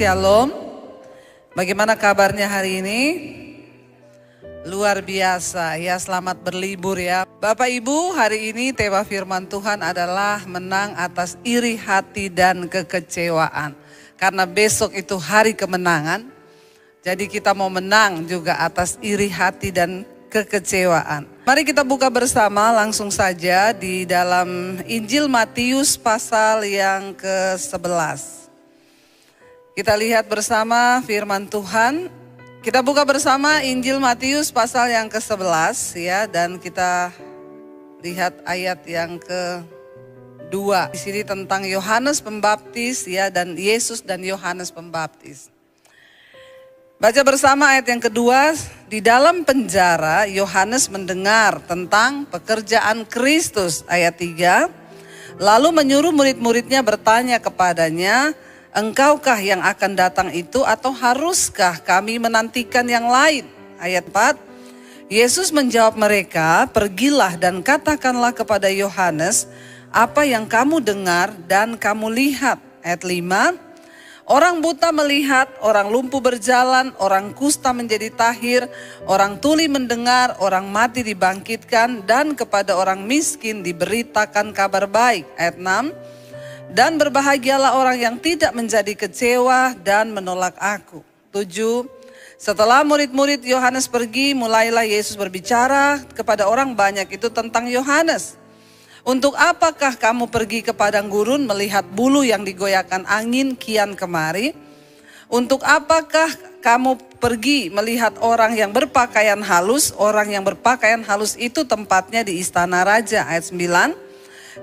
Shalom, bagaimana kabarnya hari ini? Luar biasa ya, selamat berlibur ya. Bapak Ibu, hari ini tema firman Tuhan adalah menang atas iri hati dan kekecewaan. Karena besok itu hari kemenangan, jadi kita mau menang juga atas iri hati dan kekecewaan. Mari kita buka bersama langsung saja di dalam Injil Matius pasal yang ke-11. Kita lihat bersama firman Tuhan. Kita buka bersama Injil Matius pasal yang ke-11 ya, dan kita lihat ayat yang ke-2. Di sini tentang Yohanes Pembaptis ya, dan Yesus dan Yohanes Pembaptis. Baca bersama ayat yang kedua. Di dalam penjara Yohanes mendengar tentang pekerjaan Kristus, ayat 3. Lalu menyuruh murid-muridnya bertanya kepadanya, "Engkaukah yang akan datang itu atau haruskah kami menantikan yang lain?" Ayat 4. Yesus menjawab mereka, "Pergilah dan katakanlah kepada Yohanes apa yang kamu dengar dan kamu lihat." Ayat 5. Orang buta melihat, orang lumpuh berjalan, orang kusta menjadi tahir, orang tuli mendengar, orang mati dibangkitkan, dan kepada orang miskin diberitakan kabar baik. Ayat 6. Dan berbahagialah orang yang tidak menjadi kecewa dan menolak aku. 7. Setelah murid-murid Yohanes pergi, mulailah Yesus berbicara kepada orang banyak itu tentang Yohanes. "Untuk apakah kamu pergi ke padang gurun melihat bulu yang digoyahkan angin kian kemari? Untuk apakah kamu pergi melihat orang yang berpakaian halus? Orang yang berpakaian halus itu tempatnya di istana raja." Ayat 9.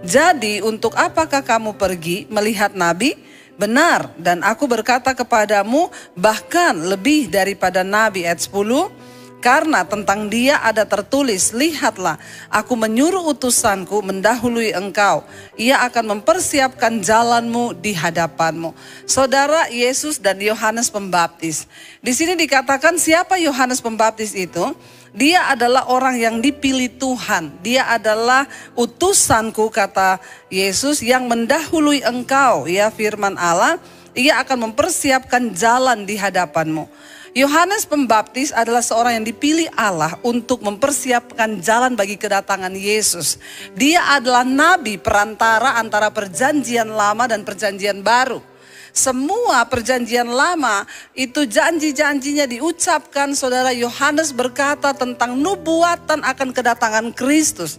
"Jadi untuk apakah kamu pergi melihat nabi? Benar, dan aku berkata kepadamu bahkan lebih daripada nabi." Ayat 10. "Karena tentang dia ada tertulis, lihatlah aku menyuruh utusanku mendahului engkau. Ia akan mempersiapkan jalanmu di hadapanmu." Saudara, Yesus dan Yohanes Pembaptis. Di sini dikatakan siapa Yohanes Pembaptis itu? Dia adalah orang yang dipilih Tuhan. Dia adalah utusanku, kata Yesus, yang mendahului engkau. Ya, firman Allah, ia akan mempersiapkan jalan di hadapanmu. Yohanes Pembaptis adalah seorang yang dipilih Allah untuk mempersiapkan jalan bagi kedatangan Yesus. Dia adalah nabi perantara antara perjanjian lama dan perjanjian baru. Semua perjanjian lama itu janji-janjinya diucapkan. Saudara, Yohanes berkata tentang nubuatan akan kedatangan Kristus.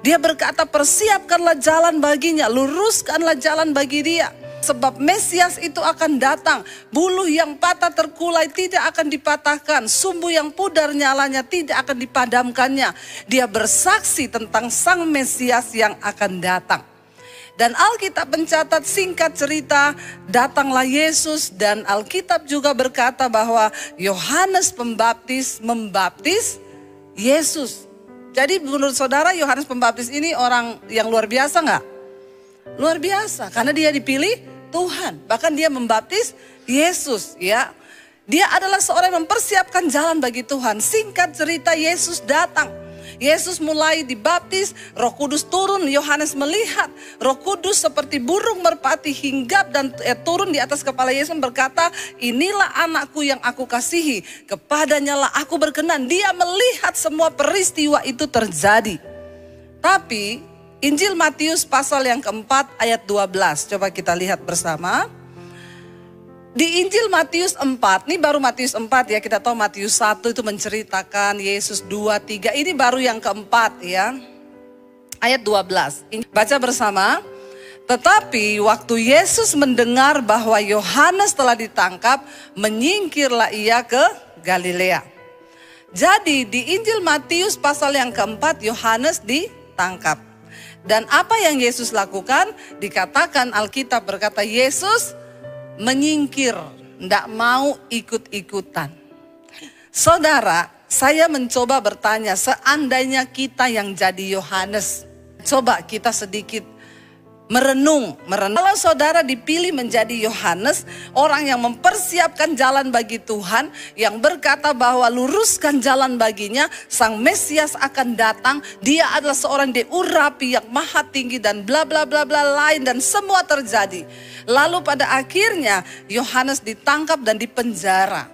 Dia berkata, persiapkanlah jalan baginya, luruskanlah jalan bagi dia. Sebab Mesias itu akan datang. Bulu yang patah terkulai tidak akan dipatahkan. Sumbu yang pudar nyalanya tidak akan dipadamkannya. Dia bersaksi tentang Sang Mesias yang akan datang. Dan Alkitab mencatat, singkat cerita, datanglah Yesus, dan Alkitab juga berkata bahwa Yohanes Pembaptis membaptis Yesus. Jadi menurut saudara, Yohanes Pembaptis ini orang yang luar biasa nggak? Luar biasa, karena dia dipilih Tuhan. Bahkan dia membaptis Yesus ya. Dia adalah seorang yang mempersiapkan jalan bagi Tuhan. Singkat cerita, Yesus datang. Yesus mulai dibaptis, Roh Kudus turun, Yohanes melihat Roh Kudus seperti burung merpati hinggap dan turun di atas kepala Yesus, berkata, "Inilah anakku yang aku kasihi, kepadanya lah aku berkenan." Dia melihat semua peristiwa itu terjadi. Tapi Injil Matius pasal yang keempat ayat 12, coba kita lihat bersama. Di Injil Matius 4, ini baru Matius 4 ya, kita tahu Matius 1 itu menceritakan Yesus 2, 3, ini baru yang keempat ya. Ayat 12, baca bersama. "Tetapi waktu Yesus mendengar bahwa Yohanes telah ditangkap, menyingkirlah ia ke Galilea." Jadi di Injil Matius pasal yang keempat, Yohanes ditangkap. Dan apa yang Yesus lakukan? Dikatakan Alkitab berkata Yesus menyingkir, tidak mau ikut-ikutan. Saudara, saya mencoba bertanya, seandainya kita yang jadi Yohanes, coba kita sedikit Merenung. Kalau saudara dipilih menjadi Yohanes, orang yang mempersiapkan jalan bagi Tuhan, yang berkata bahwa luruskan jalan baginya, Sang Mesias akan datang. Dia adalah seorang diurapi yang maha tinggi dan bla bla bla bla lain, dan semua terjadi. Lalu pada akhirnya Yohanes ditangkap dan dipenjara.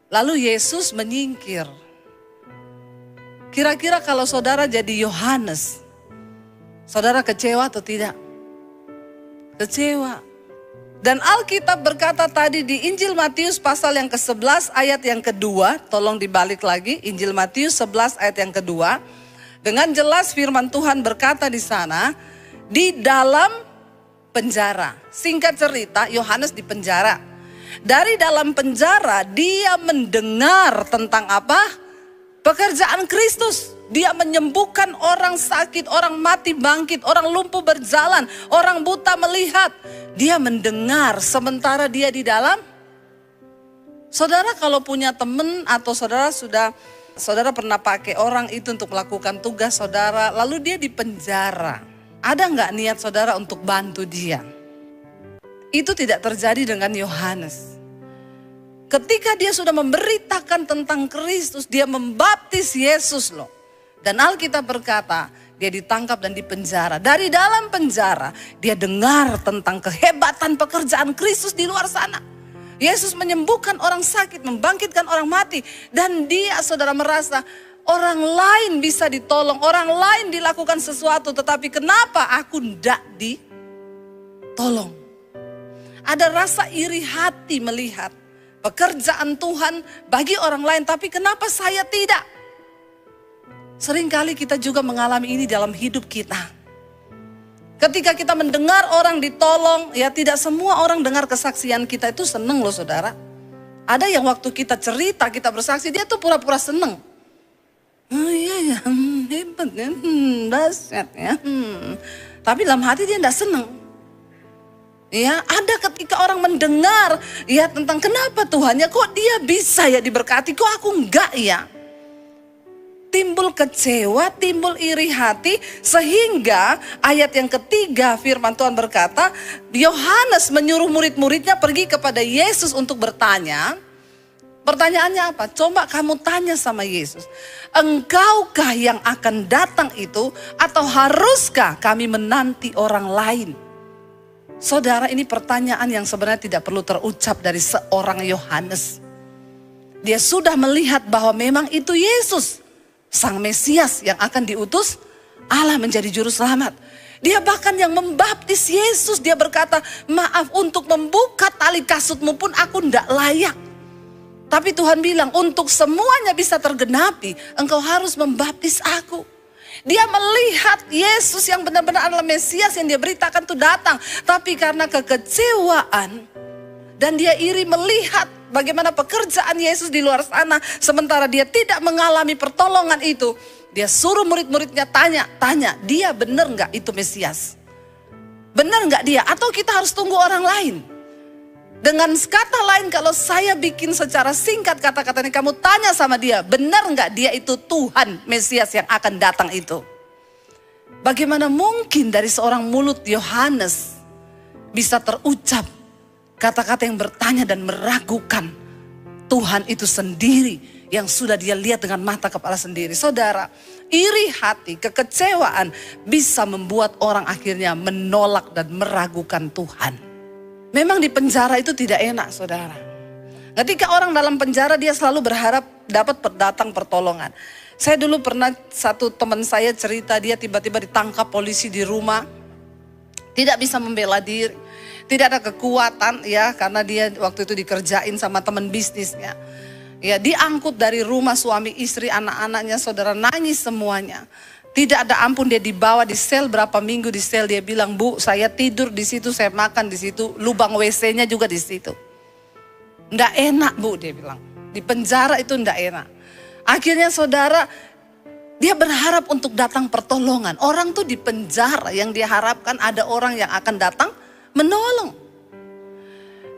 Lalu Yesus menyingkir. Kira-kira kalau saudara jadi Yohanes, saudara kecewa atau tidak? Kecewa. Dan Alkitab berkata tadi di Injil Matius pasal yang ke-11 ayat yang kedua. Tolong dibalik lagi, Injil Matius 11 ayat yang kedua. Dengan jelas firman Tuhan berkata di sana, di dalam penjara. Singkat cerita, Yohanes di penjara. Dari dalam penjara dia mendengar tentang apa? Pekerjaan Kristus. Dia menyembuhkan orang sakit, orang mati bangkit, orang lumpuh berjalan, orang buta melihat. Dia mendengar sementara dia di dalam. Saudara kalau punya teman atau saudara pernah pakai orang itu untuk melakukan tugas saudara, lalu dia di penjara. Ada nggak niat saudara untuk bantu dia? Itu tidak terjadi dengan Yohanes. Ketika dia sudah memberitakan tentang Kristus, dia membaptis Yesus loh. Dan Alkitab berkata, dia ditangkap dan dipenjara. Dari dalam penjara, dia dengar tentang kehebatan pekerjaan Kristus di luar sana. Yesus menyembuhkan orang sakit, membangkitkan orang mati. Dan dia saudara merasa, orang lain bisa ditolong, orang lain dilakukan sesuatu. Tetapi kenapa aku tidak ditolong? Ada rasa iri hati melihat pekerjaan Tuhan bagi orang lain, tapi kenapa saya tidak? Seringkali kita juga mengalami ini dalam hidup kita. Ketika kita mendengar orang ditolong, ya tidak semua orang dengar kesaksian kita itu seneng loh saudara. Ada yang waktu kita cerita, kita bersaksi, dia tuh pura-pura seneng. Oh iya ya, hebat ya, dahsyat ya. Tapi dalam hati dia tidak seneng. Ya, ada ketika orang mendengar ya tentang kenapa Tuhan ya kok dia bisa ya diberkati, kok aku enggak ya. Timbul kecewa, timbul iri hati, sehingga ayat yang ketiga firman Tuhan berkata, Yohanes menyuruh murid-muridnya pergi kepada Yesus untuk bertanya. Pertanyaannya apa? Coba kamu tanya sama Yesus, engkaukah yang akan datang itu atau haruskah kami menanti orang lain? Saudara, ini pertanyaan yang sebenarnya tidak perlu terucap dari seorang Yohanes. Dia sudah melihat bahwa memang itu Yesus, Sang Mesias yang akan diutus Allah menjadi juru selamat. Dia bahkan yang membaptis Yesus. Dia berkata, maaf, untuk membuka tali kasutmu pun aku tidak layak. Tapi Tuhan bilang, untuk semuanya bisa tergenapi, engkau harus membaptis aku. Dia melihat Yesus yang benar-benar adalah Mesias yang dia beritakan itu datang. Tapi karena kekecewaan dan dia iri melihat bagaimana pekerjaan Yesus di luar sana, sementara dia tidak mengalami pertolongan itu, dia suruh murid-muridnya tanya, dia benar nggak itu Mesias? Benar nggak dia? Atau kita harus tunggu orang lain? Dengan kata lain, kalau saya bikin secara singkat kata-katanya, kamu tanya sama dia, benar nggak dia itu Tuhan Mesias yang akan datang itu? Bagaimana mungkin dari seorang mulut Yohanes bisa terucap kata-kata yang bertanya dan meragukan Tuhan itu sendiri yang sudah dia lihat dengan mata kepala sendiri. Saudara, iri hati, kekecewaan bisa membuat orang akhirnya menolak dan meragukan Tuhan. Memang di penjara itu tidak enak saudara. Ketika orang dalam penjara dia selalu berharap dapat datang pertolongan. Saya dulu pernah satu teman saya cerita, dia tiba-tiba ditangkap polisi di rumah. Tidak bisa membela diri. Tidak ada kekuatan ya, karena dia waktu itu dikerjain sama teman bisnisnya. Ya, diangkut dari rumah suami istri, anak-anaknya, saudara, nangis semuanya. Tidak ada ampun, dia dibawa di sel berapa minggu di sel. Dia bilang, Bu, saya tidur di situ, saya makan di situ, lubang WC-nya juga di situ. Nggak enak Bu, dia bilang. Di penjara itu nggak enak. Akhirnya saudara, dia berharap untuk datang pertolongan. Orang tuh di penjara yang dia harapkan ada orang yang akan datang menolong.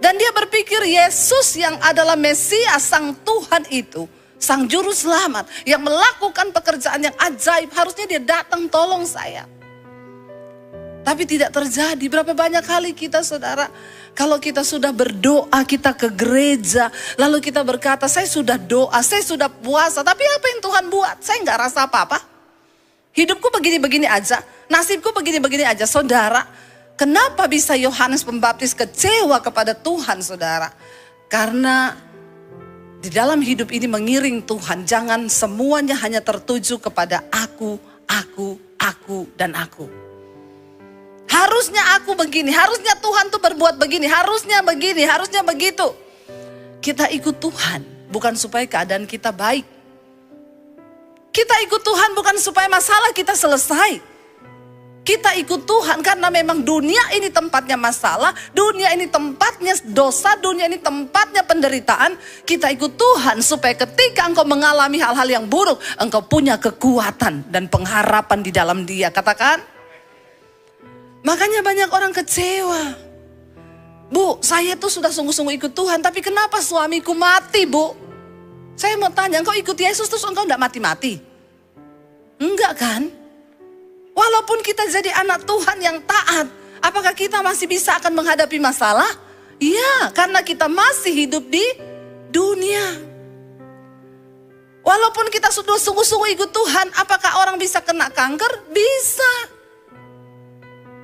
Dan dia berpikir Yesus yang adalah Mesias, Sang Tuhan itu, Sang Juru Selamat yang melakukan pekerjaan yang ajaib, harusnya dia datang tolong saya. Tapi tidak terjadi. Berapa banyak kali kita saudara, kalau kita sudah berdoa, kita ke gereja, lalu kita berkata, saya sudah doa, saya sudah puasa, tapi apa yang Tuhan buat? Saya nggak rasa apa-apa. Hidupku begini-begini aja, nasibku begini-begini aja. Saudara, kenapa bisa Yohanes Pembaptis kecewa kepada Tuhan saudara? Karena di dalam hidup ini mengiring Tuhan, jangan semuanya hanya tertuju kepada aku, dan aku. Harusnya aku begini, harusnya Tuhan tuh berbuat begini, harusnya begini, harusnya begitu. Kita ikut Tuhan bukan supaya keadaan kita baik. Kita ikut Tuhan bukan supaya masalah kita selesai. Kita ikut Tuhan karena memang dunia ini tempatnya masalah, dunia ini tempatnya dosa, dunia ini tempatnya penderitaan. Kita ikut Tuhan supaya ketika engkau mengalami hal-hal yang buruk, engkau punya kekuatan dan pengharapan di dalam Dia. Katakan. Makanya banyak orang kecewa. Bu, saya tuh sudah sungguh-sungguh ikut Tuhan, tapi kenapa suamiku mati, Bu? Saya mau tanya, engkau ikut Yesus terus engkau enggak mati-mati? Enggak kan? Walaupun kita jadi anak Tuhan yang taat, apakah kita masih bisa akan menghadapi masalah? Iya, karena kita masih hidup di dunia. Walaupun kita sudah sungguh-sungguh ikut Tuhan, apakah orang bisa kena kanker? Bisa.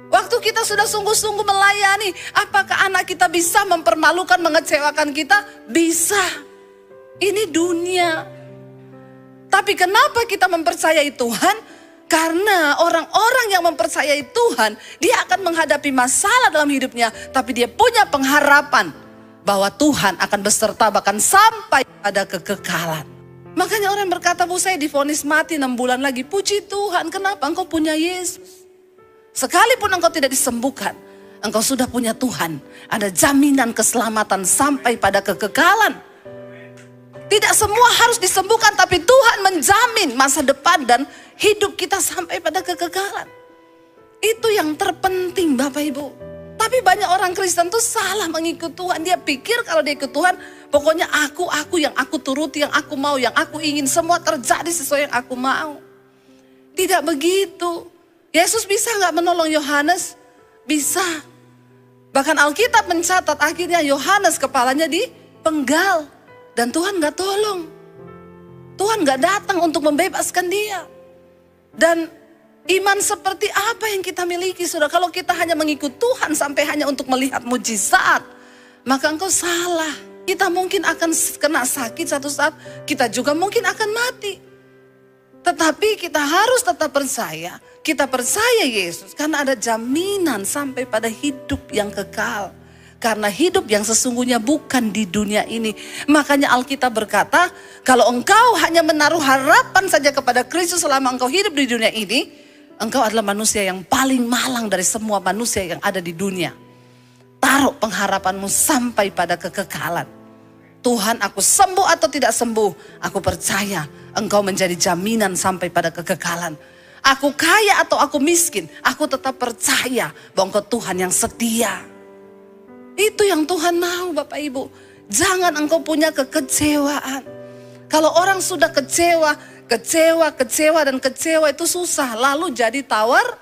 Waktu kita sudah sungguh-sungguh melayani, apakah anak kita bisa mempermalukan, mengecewakan kita? Bisa. Ini dunia. Tapi kenapa kita mempercayai Tuhan? Karena orang-orang yang mempercayai Tuhan, dia akan menghadapi masalah dalam hidupnya, tapi dia punya pengharapan bahwa Tuhan akan beserta bahkan sampai pada kekekalan. Makanya orang berkata, Bu, saya divonis mati 6 bulan lagi. Puji Tuhan, kenapa? Engkau punya Yesus. Sekalipun engkau tidak disembuhkan, engkau sudah punya Tuhan. Ada jaminan keselamatan sampai pada kekekalan. Tidak semua harus disembuhkan, tapi Tuhan menjamin masa depan dan hidup kita sampai pada kekekalan. Itu yang terpenting Bapak Ibu. Tapi banyak orang Kristen tuh salah mengikut Tuhan. Dia pikir kalau dia ikut Tuhan, pokoknya aku yang aku turuti, yang aku mau, yang aku ingin. Semua terjadi sesuai yang aku mau. Tidak begitu. Yesus bisa nggak menolong Yohanes? Bisa. Bahkan Alkitab mencatat akhirnya Yohanes kepalanya dipenggal. Dan Tuhan nggak tolong. Tuhan nggak datang untuk membebaskan dia. Dan iman seperti apa yang kita miliki saudara? Kalau kita hanya mengikut Tuhan sampai hanya untuk melihat mujizat, maka engkau salah. Kita mungkin akan kena sakit satu saat, kita juga mungkin akan mati. Tetapi kita harus tetap percaya. Kita percaya Yesus karena ada jaminan sampai pada hidup yang kekal. Karena hidup yang sesungguhnya bukan di dunia ini. Makanya Alkitab berkata, kalau engkau hanya menaruh harapan saja kepada Kristus selama engkau hidup di dunia ini, engkau adalah manusia yang paling malang dari semua manusia yang ada di dunia. Taruh pengharapanmu sampai pada kekekalan. Tuhan, aku sembuh atau tidak sembuh, aku percaya engkau menjadi jaminan sampai pada kekekalan. Aku kaya atau aku miskin, aku tetap percaya bahwa engkau Tuhan yang setia. Itu yang Tuhan mau Bapak Ibu. Jangan engkau punya kekecewaan. Kalau orang sudah kecewa dan kecewa itu susah. Lalu jadi tawar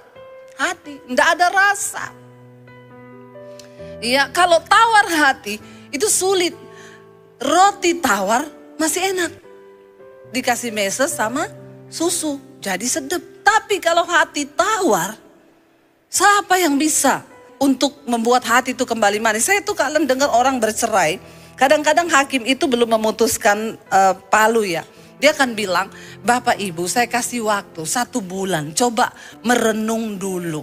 hati, tidak ada rasa. Iya, kalau tawar hati itu sulit. Roti tawar masih enak. Dikasih meses sama susu, jadi sedap. Tapi kalau hati tawar, siapa yang bisa untuk membuat hati itu kembali manis? Saya tuh kalian dengar orang bercerai, kadang-kadang hakim itu belum memutuskan palu ya. Dia akan bilang, Bapak Ibu saya kasih waktu 1 bulan, coba merenung dulu.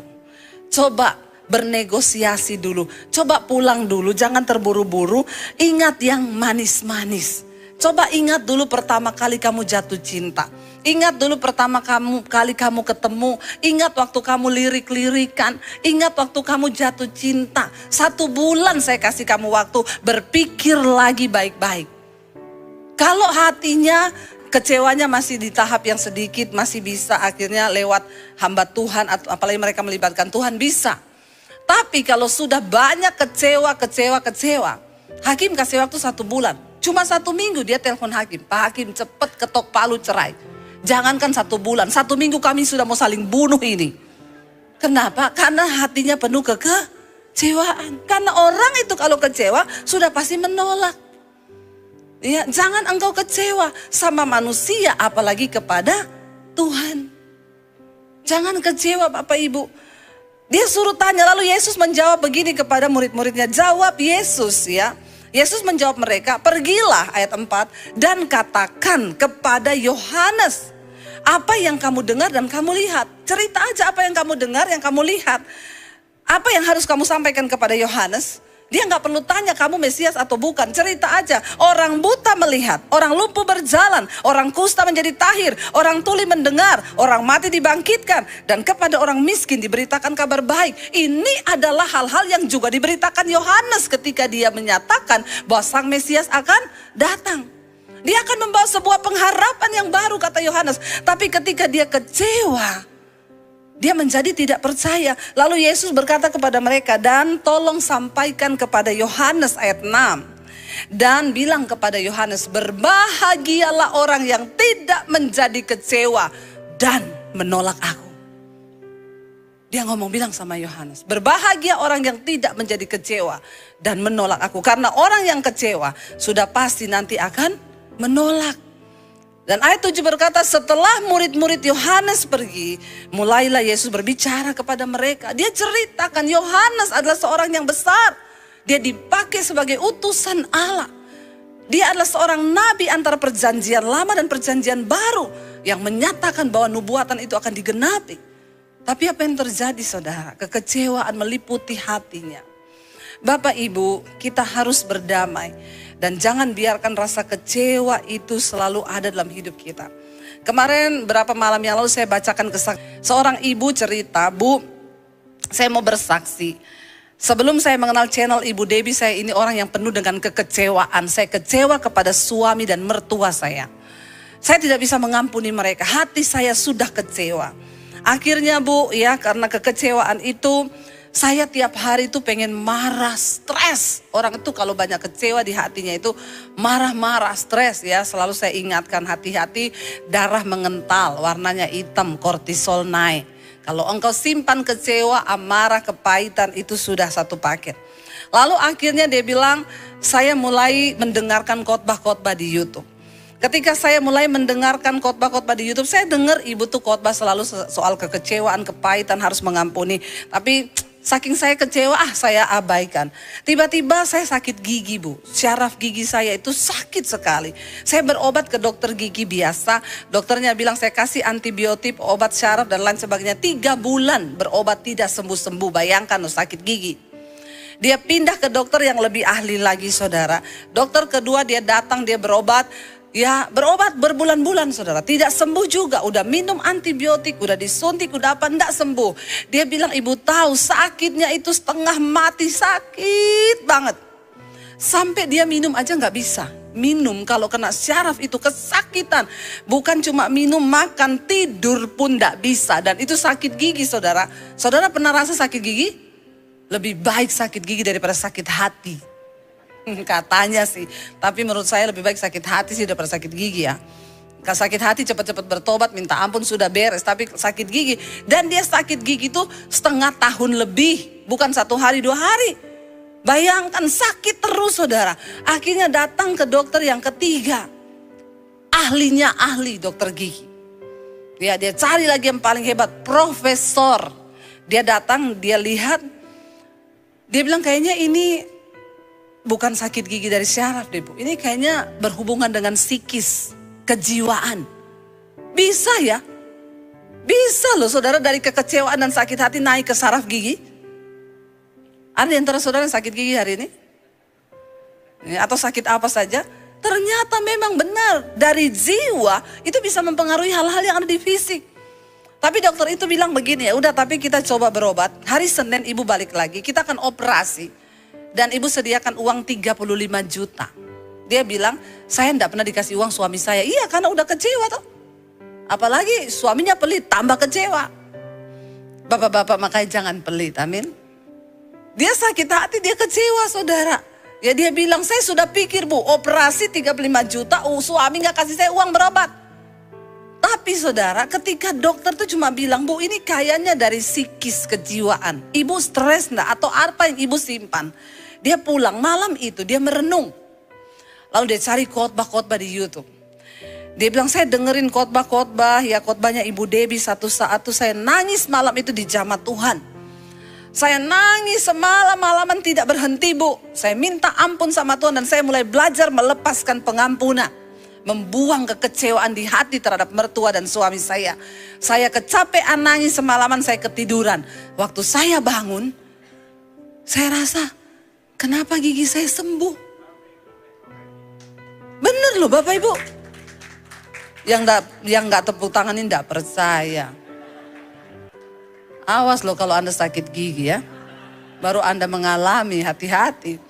Coba bernegosiasi dulu, coba pulang dulu, jangan terburu-buru, ingat yang manis-manis. Coba ingat dulu pertama kali kamu jatuh cinta. Ingat dulu pertama kali kamu ketemu. Ingat waktu kamu lirik-lirikan. Ingat waktu kamu jatuh cinta. 1 bulan saya kasih kamu waktu. Berpikir lagi baik-baik. Kalau hatinya kecewanya masih di tahap yang sedikit. Masih bisa akhirnya lewat hamba Tuhan. Atau apalagi mereka melibatkan Tuhan, bisa. Tapi kalau sudah banyak kecewa. Hakim kasih waktu 1 bulan. Cuma 1 minggu dia telepon hakim. Pak Hakim cepat ketok palu cerai. Jangankan 1 bulan, 1 minggu kami sudah mau saling bunuh ini. Kenapa? Karena hatinya penuh kekecewaan. Karena orang itu kalau kecewa sudah pasti menolak. Ya, jangan engkau kecewa sama manusia, apalagi kepada Tuhan. Jangan kecewa Bapak Ibu. Dia suruh tanya, lalu Yesus menjawab begini kepada murid-muridnya. Jawab Yesus ya. Yesus menjawab mereka, pergilah ayat 4 dan katakan kepada Yohanes apa yang kamu dengar dan kamu lihat. Cerita aja apa yang kamu dengar, yang kamu lihat. Apa yang harus kamu sampaikan kepada Yohanes? Dia nggak perlu tanya kamu Mesias atau bukan. Cerita aja. Orang buta melihat, orang lumpuh berjalan, orang kusta menjadi tahir, orang tuli mendengar, orang mati dibangkitkan, dan kepada orang miskin diberitakan kabar baik. Ini adalah hal-hal yang juga diberitakan Yohanes ketika dia menyatakan bahwa Sang Mesias akan datang. Dia akan membawa sebuah pengharapan yang baru, kata Yohanes. Tapi ketika dia kecewa, dia menjadi tidak percaya. Lalu Yesus berkata kepada mereka, dan tolong sampaikan kepada Yohanes ayat 6. Dan bilang kepada Yohanes, berbahagialah orang yang tidak menjadi kecewa dan menolak aku. Dia bilang sama Yohanes, berbahagia orang yang tidak menjadi kecewa dan menolak aku. Karena orang yang kecewa sudah pasti nanti akan menolak. Dan ayat 7 berkata, setelah murid-murid Yohanes pergi, mulailah Yesus berbicara kepada mereka. Dia ceritakan Yohanes adalah seorang yang besar. Dia dipakai sebagai utusan Allah. Dia adalah seorang nabi antara perjanjian lama dan perjanjian baru, yang menyatakan bahwa nubuatan itu akan digenapi. Tapi apa yang terjadi saudara? Kekecewaan meliputi hatinya. Bapak Ibu, kita harus berdamai. Dan jangan biarkan rasa kecewa itu selalu ada dalam hidup kita. Kemarin berapa malam yang lalu saya bacakan seorang ibu cerita, Bu, saya mau bersaksi. Sebelum saya mengenal channel Ibu Debbie, saya ini orang yang penuh dengan kekecewaan. Saya kecewa kepada suami dan mertua saya. Saya tidak bisa mengampuni mereka, hati saya sudah kecewa. Akhirnya Bu, ya karena kekecewaan itu, saya tiap hari itu pengen marah, stres. Orang itu kalau banyak kecewa di hatinya itu marah-marah, stres ya. Selalu saya ingatkan, hati-hati, darah mengental, warnanya hitam, kortisol naik. Kalau engkau simpan kecewa, amarah, kepahitan, itu sudah satu paket. Lalu akhirnya dia bilang, saya mulai mendengarkan khotbah-khotbah di YouTube. Ketika saya mulai mendengarkan khotbah-khotbah di YouTube, saya dengar ibu tuh khotbah selalu soal kekecewaan, kepahitan, harus mengampuni. Tapi saking saya kecewa, saya abaikan. Tiba-tiba saya sakit gigi Bu. Syaraf gigi saya itu sakit sekali. Saya berobat ke dokter gigi biasa. Dokternya bilang saya kasih antibiotik, obat syaraf dan lain sebagainya. 3 bulan berobat tidak sembuh-sembuh. Bayangkan sakit gigi. Dia pindah ke dokter yang lebih ahli lagi saudara. Dokter kedua dia datang, dia berobat. Ya berobat berbulan-bulan saudara, tidak sembuh juga. Udah minum antibiotik, udah disuntik, udah apa, enggak sembuh. Dia bilang, ibu tahu sakitnya itu setengah mati, sakit banget. Sampai dia minum aja nggak bisa. Minum kalau kena syaraf itu kesakitan. Bukan cuma minum, makan, tidur pun nggak bisa. Dan itu sakit gigi saudara. Saudara pernah rasa sakit gigi? Lebih baik sakit gigi daripada sakit hati. Katanya sih, tapi menurut saya lebih baik sakit hati sih daripada sakit gigi ya. Kalau sakit hati cepat-cepat bertobat, minta ampun sudah beres. Tapi sakit gigi, dan dia sakit gigi itu setengah tahun lebih, bukan 1 hari 2 hari. Bayangkan sakit terus saudara. Akhirnya datang ke dokter yang ketiga, ahlinya ahli dokter gigi. Ya dia cari lagi yang paling hebat, profesor. Dia datang, dia lihat, dia bilang kayaknya ini bukan sakit gigi dari syaraf deh Bu. Ini kayaknya berhubungan dengan psikis, kejiwaan. Bisa ya? Bisa loh saudara, dari kekecewaan dan sakit hati naik ke saraf gigi. Ada di antara saudara yang sakit gigi hari ini? Atau sakit apa saja? Ternyata memang benar, dari jiwa itu bisa mempengaruhi hal-hal yang ada di fisik. Tapi dokter itu bilang begini, ya udah tapi kita coba berobat. Hari Senin ibu balik lagi, kita akan operasi. Dan ibu sediakan uang 35 juta. Dia bilang, saya enggak pernah dikasih uang suami saya. Iya karena udah kecewa toh. Apalagi suaminya pelit, tambah kecewa. Bapak-bapak makanya jangan pelit, amin. Dia sakit hati, dia kecewa saudara. Ya dia bilang, saya sudah pikir Bu, operasi 35 juta, suami gak kasih saya uang berobat. Tapi Tapi saudara, ketika dokter tuh cuma bilang, Bu ini kayaknya dari psikis kejiwaan. Ibu stres enggak atau apa yang ibu simpan. Dia pulang malam itu, dia merenung. Lalu dia cari khotbah-khotbah di YouTube. Dia bilang, saya dengerin khotbah-khotbah, ya khotbahnya Ibu Debbie satu saat tuh saya nangis malam itu di jamaah Tuhan. Saya nangis semalam-malaman tidak berhenti, Bu. Saya minta ampun sama Tuhan dan saya mulai belajar melepaskan pengampunan. Membuang kekecewaan di hati terhadap mertua dan suami saya. Saya kecapean nangis semalaman, saya ketiduran. Waktu saya bangun, saya rasa, kenapa gigi saya sembuh? Bener loh Bapak Ibu. Yang nggak tepuk tangan ini nggak percaya. Awas loh kalau Anda sakit gigi ya. Baru Anda mengalami, hati-hati.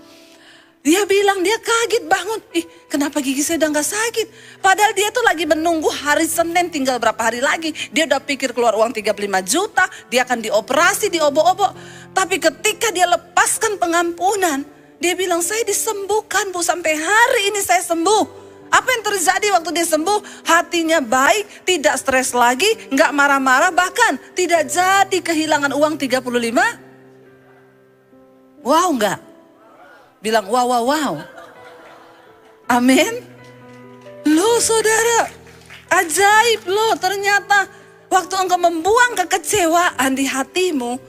Dia bilang dia kaget bangun. Kenapa gigi saya udah gak sakit? Padahal dia tuh lagi menunggu hari Senin tinggal berapa hari lagi. Dia udah pikir keluar uang 35 juta. Dia akan dioperasi, diobok-obok. Tapi ketika dia lepaskan pengampunan. Dia bilang saya disembuhkan Bu. Sampai hari ini saya sembuh. Apa yang terjadi waktu dia sembuh? Hatinya baik, tidak stres lagi, gak marah-marah. Bahkan tidak jadi kehilangan uang 35. Wow gak? Bilang wow. Amin. Loh saudara, ajaib loh ternyata. Waktu engkau membuang kekecewaan di hatimu,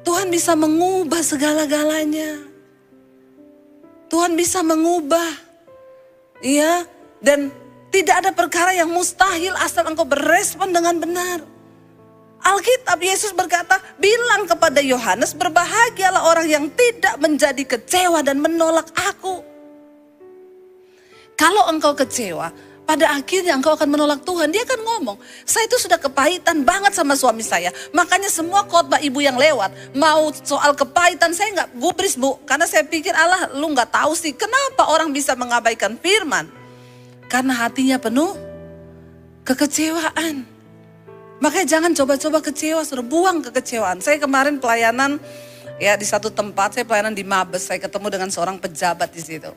Tuhan bisa mengubah segala-galanya. Tuhan bisa mengubah. Iya, dan tidak ada perkara yang mustahil asal engkau berespon dengan benar. Alkitab Yesus berkata, bilang kepada Yohanes, berbahagialah orang yang tidak menjadi kecewa dan menolak aku. Kalau engkau kecewa, pada akhirnya engkau akan menolak Tuhan. Dia akan ngomong, saya itu sudah kepahitan banget sama suami saya. Makanya semua khotbah ibu yang lewat, mau soal kepahitan saya nggak gubris Bu. Karena saya pikir Allah lu nggak tahu sih kenapa orang bisa mengabaikan firman. Karena hatinya penuh kekecewaan. Makanya jangan coba-coba kecewa, suruh buang kekecewaan. Saya kemarin pelayanan ya di satu tempat, saya pelayanan di Mabes, saya ketemu dengan seorang pejabat di situ.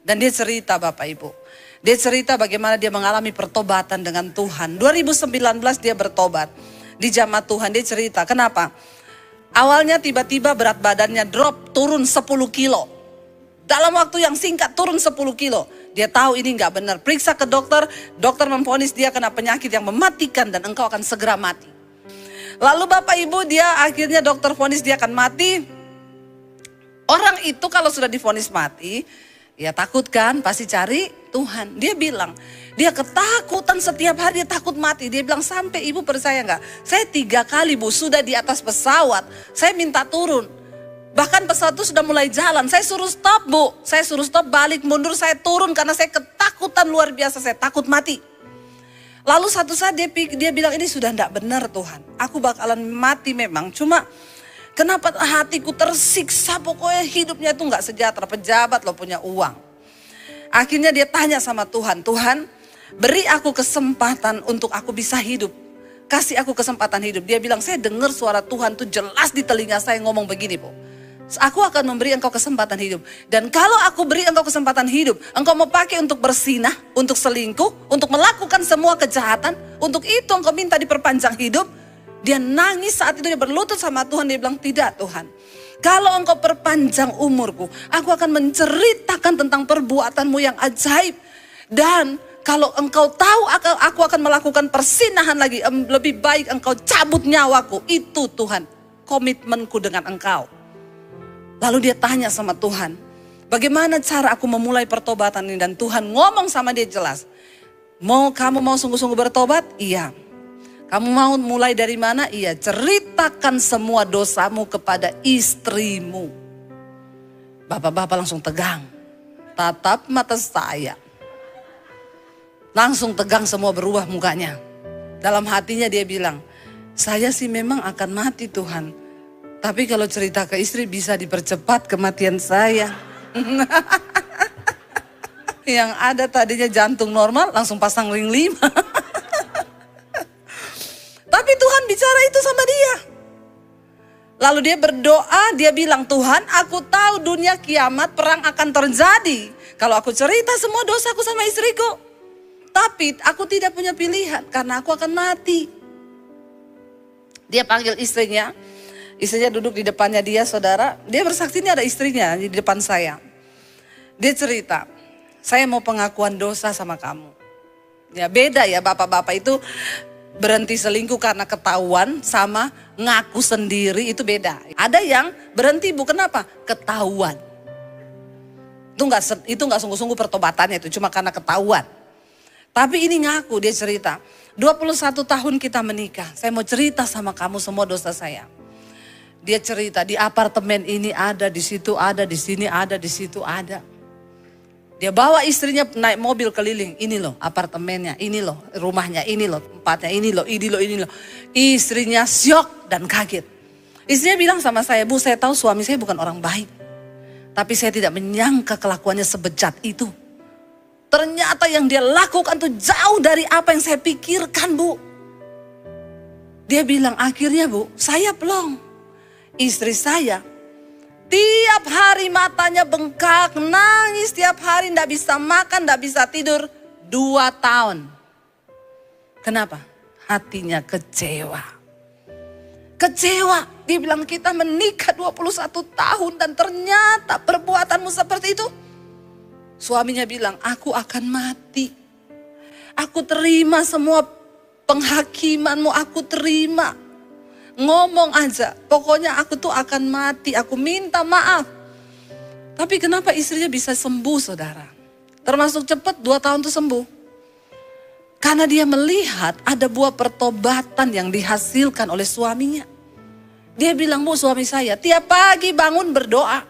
Dan dia cerita Bapak Ibu. Dia cerita bagaimana dia mengalami pertobatan dengan Tuhan. 2019 dia bertobat di jamaah Tuhan. Dia cerita, kenapa? Awalnya tiba-tiba berat badannya drop, turun 10 kilo. Dalam waktu yang singkat turun 10 kilo. Dia tahu ini nggak benar. Periksa ke dokter, dokter memvonis dia kena penyakit yang mematikan dan engkau akan segera mati. Lalu Bapak Ibu dia akhirnya dokter vonis dia akan mati. Orang itu kalau sudah divonis mati, ya takut kan, pasti cari Tuhan. Dia bilang, dia ketakutan setiap hari, dia takut mati. Dia bilang, sampai Ibu percaya nggak? Saya 3 kali Bu sudah di atas pesawat, saya minta turun. Bahkan pesawat itu sudah mulai jalan, saya suruh stop Bu. Saya suruh stop, balik, mundur, saya turun karena saya ketakutan luar biasa, saya takut mati. Lalu satu saat dia bilang, ini sudah tidak benar Tuhan. Aku bakalan mati memang, cuma kenapa hatiku tersiksa, pokoknya hidupnya itu nggak sejahtera. Pejabat lo punya uang. Akhirnya dia tanya sama Tuhan, Tuhan beri aku kesempatan untuk aku bisa hidup. Kasih aku kesempatan hidup. Dia bilang, saya dengar suara Tuhan tuh jelas di telinga saya ngomong begini Bu. Aku akan memberi engkau kesempatan hidup. Dan kalau aku beri engkau kesempatan hidup, engkau mau pakai untuk bersinah, untuk selingkuh, untuk melakukan semua kejahatan. Untuk itu engkau minta diperpanjang hidup. Dia nangis saat itu, dia berlutut sama Tuhan. Dia bilang, tidak Tuhan. Kalau engkau perpanjang umurku, aku akan menceritakan tentang perbuatanmu yang ajaib. Dan kalau engkau tahu aku akan melakukan persinahan lagi, lebih baik engkau cabut nyawaku. Itu Tuhan, komitmenku dengan engkau. Lalu dia tanya sama Tuhan, bagaimana cara aku memulai pertobatan ini? Dan Tuhan ngomong sama dia jelas, kamu mau sungguh-sungguh bertobat? Iya. Kamu mau mulai dari mana? Iya. Ceritakan semua dosamu kepada istrimu. Bapak-bapak langsung tegang, tatap mata saya. Langsung tegang semua, berubah mukanya. Dalam hatinya dia bilang, saya sih memang akan mati Tuhan. Tapi kalau cerita ke istri bisa dipercepat kematian saya. Yang ada tadinya jantung normal langsung pasang ring 5. Tapi Tuhan bicara itu sama dia. Lalu dia berdoa, dia bilang, Tuhan aku tahu dunia kiamat perang akan terjadi. Kalau aku cerita semua dosaku sama istriku. Tapi aku tidak punya pilihan karena aku akan mati. Dia panggil istrinya duduk di depannya dia, saudara. Dia bersaksi, ini ada istrinya di depan saya. Dia cerita, saya mau pengakuan dosa sama kamu. Ya beda ya, bapak-bapak itu berhenti selingkuh karena ketahuan sama ngaku sendiri, itu beda. Ada yang berhenti kenapa? Ketahuan. Itu nggak sungguh-sungguh pertobatannya, itu cuma karena ketahuan. Tapi ini ngaku, dia cerita, 21 tahun kita menikah, saya mau cerita sama kamu semua dosa saya. Dia cerita, di apartemen ini ada, di situ ada, di sini ada, di situ ada. Dia bawa istrinya naik mobil keliling, ini loh apartemennya, ini loh rumahnya, ini loh tempatnya, ini loh, ini loh, ini loh. Istrinya syok dan kaget. Istrinya bilang sama saya, Bu, saya tahu suami saya bukan orang baik. Tapi saya tidak menyangka kelakuannya sebejat itu. Ternyata yang dia lakukan tuh jauh dari apa yang saya pikirkan, Bu. Dia bilang, akhirnya Bu, saya plong. Istri saya tiap hari matanya bengkak, nangis tiap hari, tidak bisa makan, tidak bisa tidur. 2 tahun. Kenapa? Hatinya kecewa. Kecewa. Dia bilang, kita menikah 21 tahun dan ternyata perbuatanmu seperti itu. Suaminya bilang, aku akan mati. Aku terima semua penghakimanmu, aku terima. Ngomong aja, pokoknya aku tuh akan mati, aku minta maaf. Tapi kenapa istrinya bisa sembuh, saudara? Termasuk cepat, 2 tahun tuh sembuh. Karena dia melihat ada buah pertobatan yang dihasilkan oleh suaminya. Dia bilang, Bu, suami saya tiap pagi bangun berdoa.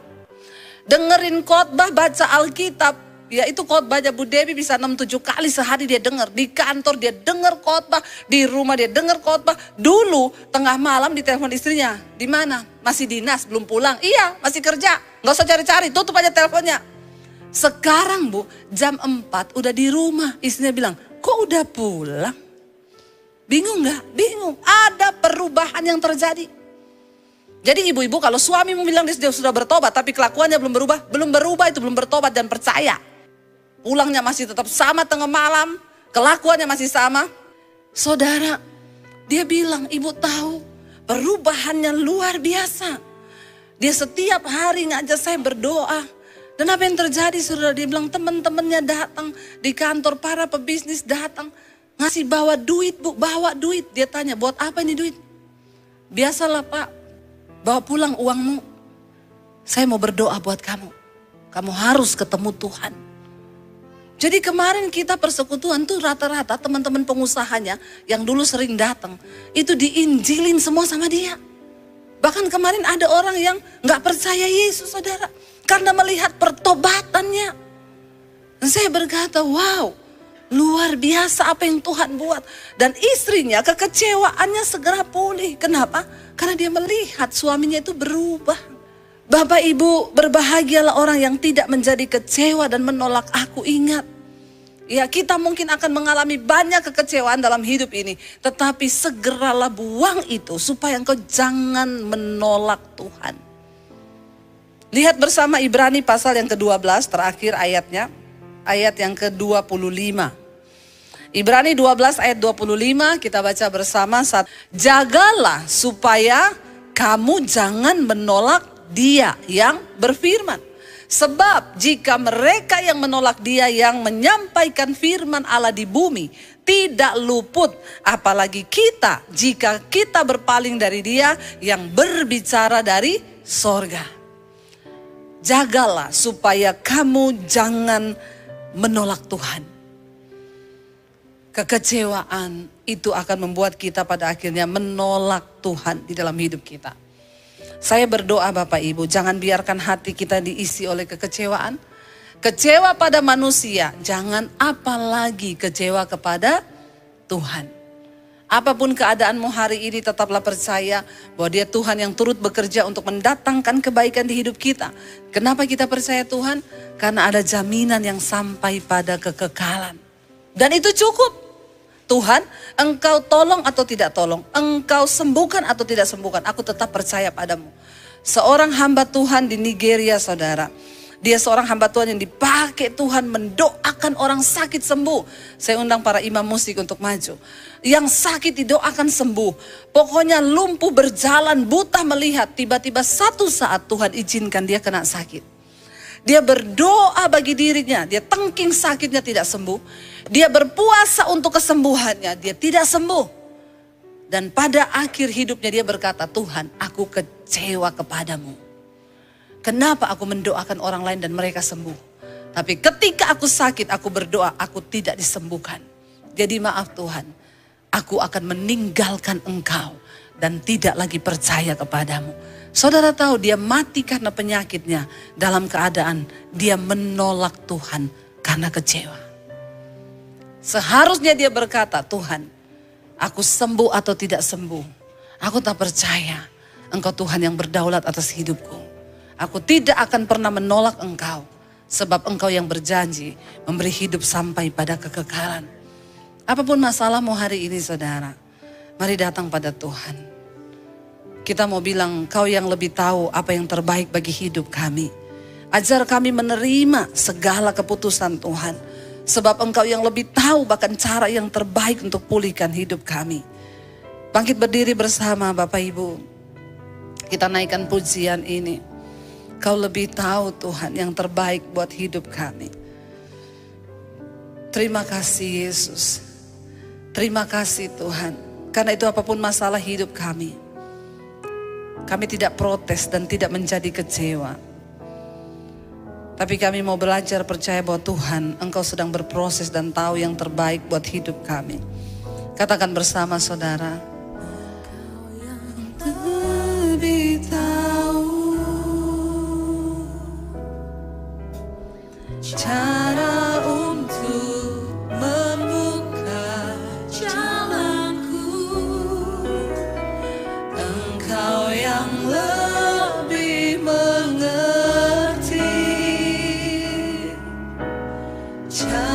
Dengerin khotbah, baca Alkitab. Ya itu khotbahnya Bu Dewi bisa 6-7 kali sehari dia dengar. Di kantor dia dengar khotbah, di rumah dia dengar khotbah. Dulu tengah malam ditelepon istrinya. Di mana? Masih dinas, belum pulang. Iya, masih kerja. Nggak usah cari-cari, tutup aja teleponnya. Sekarang Bu, jam 4 udah di rumah. Istrinya bilang, kok udah pulang? Bingung nggak? Bingung. Ada perubahan yang terjadi. Jadi ibu-ibu, kalau suamimu bilang dia sudah bertobat tapi kelakuannya belum berubah itu belum bertobat dan percaya. Pulangnya masih tetap sama tengah malam, kelakuannya masih sama. Saudara, dia bilang, ibu tahu perubahannya luar biasa. Dia setiap hari ngajak saya berdoa. Dan apa yang terjadi, saudara? Dia bilang teman-temannya datang di kantor, para pebisnis datang. Ngasih bawa duit, Bu, bawa duit. Dia tanya, buat apa ini duit? Biasalah Pak. Bawa pulang uangmu, saya mau berdoa buat kamu. Kamu harus ketemu Tuhan. Jadi kemarin kita persekutuan tuh rata-rata teman-teman pengusahanya yang dulu sering datang. Itu diinjilin semua sama dia. Bahkan kemarin ada orang yang gak percaya Yesus, saudara. Karena melihat pertobatannya. Dan saya berkata, wow, luar biasa apa yang Tuhan buat. Dan istrinya kekecewaannya segera pulih. Kenapa? Karena dia melihat suaminya itu berubah. Bapak Ibu, berbahagialah orang yang tidak menjadi kecewa dan menolak aku. Ingat, ya kita mungkin akan mengalami banyak kekecewaan dalam hidup ini. Tetapi segeralah buang itu supaya engkau jangan menolak Tuhan. Lihat bersama Ibrani pasal yang ke-12 terakhir ayatnya. Ayat yang ke-25. Ibrani 12 ayat 25 kita baca bersama. Jagalah supaya kamu jangan menolak Dia yang berfirman. Sebab jika mereka yang menolak Dia yang menyampaikan firman Allah di bumi tidak luput, apalagi kita jika kita berpaling dari Dia yang berbicara dari sorga. Jagalah supaya kamu jangan menolak Tuhan. Kekecewaan itu akan membuat kita pada akhirnya menolak Tuhan di dalam hidup kita. Saya berdoa Bapak Ibu, jangan biarkan hati kita diisi oleh kekecewaan. Kecewa pada manusia, jangan apalagi kecewa kepada Tuhan. Apapun keadaanmu hari ini, tetaplah percaya bahwa Dia Tuhan yang turut bekerja untuk mendatangkan kebaikan di hidup kita. Kenapa kita percaya Tuhan? Karena ada jaminan yang sampai pada kekekalan. Dan itu cukup. Tuhan, engkau tolong atau tidak tolong, engkau sembuhkan atau tidak sembuhkan, aku tetap percaya padamu. Seorang hamba Tuhan di Nigeria, saudara, Dia seorang hamba Tuhan yang dipakai Tuhan mendoakan orang sakit sembuh. Saya undang para imam musik untuk maju. Yang sakit didoakan sembuh. Pokoknya lumpuh berjalan, buta melihat. Tiba-tiba satu saat Tuhan izinkan dia kena sakit. Dia berdoa bagi dirinya, dia tengking sakitnya tidak sembuh. Dia berpuasa untuk kesembuhannya, dia tidak sembuh. Dan pada akhir hidupnya dia berkata, Tuhan, aku kecewa kepadamu. Kenapa aku mendoakan orang lain dan mereka sembuh? Tapi ketika aku sakit, aku berdoa, aku tidak disembuhkan. Jadi maaf Tuhan, aku akan meninggalkan Engkau dan tidak lagi percaya kepadamu. Saudara tahu dia mati karena penyakitnya dalam keadaan dia menolak Tuhan karena kecewa. Seharusnya dia berkata, Tuhan, aku sembuh atau tidak sembuh, aku tak percaya Engkau Tuhan yang berdaulat atas hidupku. Aku tidak akan pernah menolak Engkau, sebab Engkau yang berjanji memberi hidup sampai pada kekekalan. Apapun masalahmu hari ini saudara, mari datang pada Tuhan. Kita mau bilang, Kau yang lebih tahu apa yang terbaik bagi hidup kami. Ajar kami menerima segala keputusan Tuhan. Sebab Engkau yang lebih tahu bahkan cara yang terbaik untuk pulihkan hidup kami. Bangkit berdiri bersama Bapak Ibu. Kita naikkan pujian ini. Kau lebih tahu Tuhan yang terbaik buat hidup kami. Terima kasih Yesus. Terima kasih Tuhan. Karena itu apapun masalah hidup kami. Kami tidak protes dan tidak menjadi kecewa. Tapi kami mau belajar percaya bahwa Tuhan, Engkau sedang berproses dan tahu yang terbaik buat hidup kami. Katakan bersama saudara. Engkau yang lebih tahu cara untuk membuka jalanku. Engkau yang lebih mengerti cara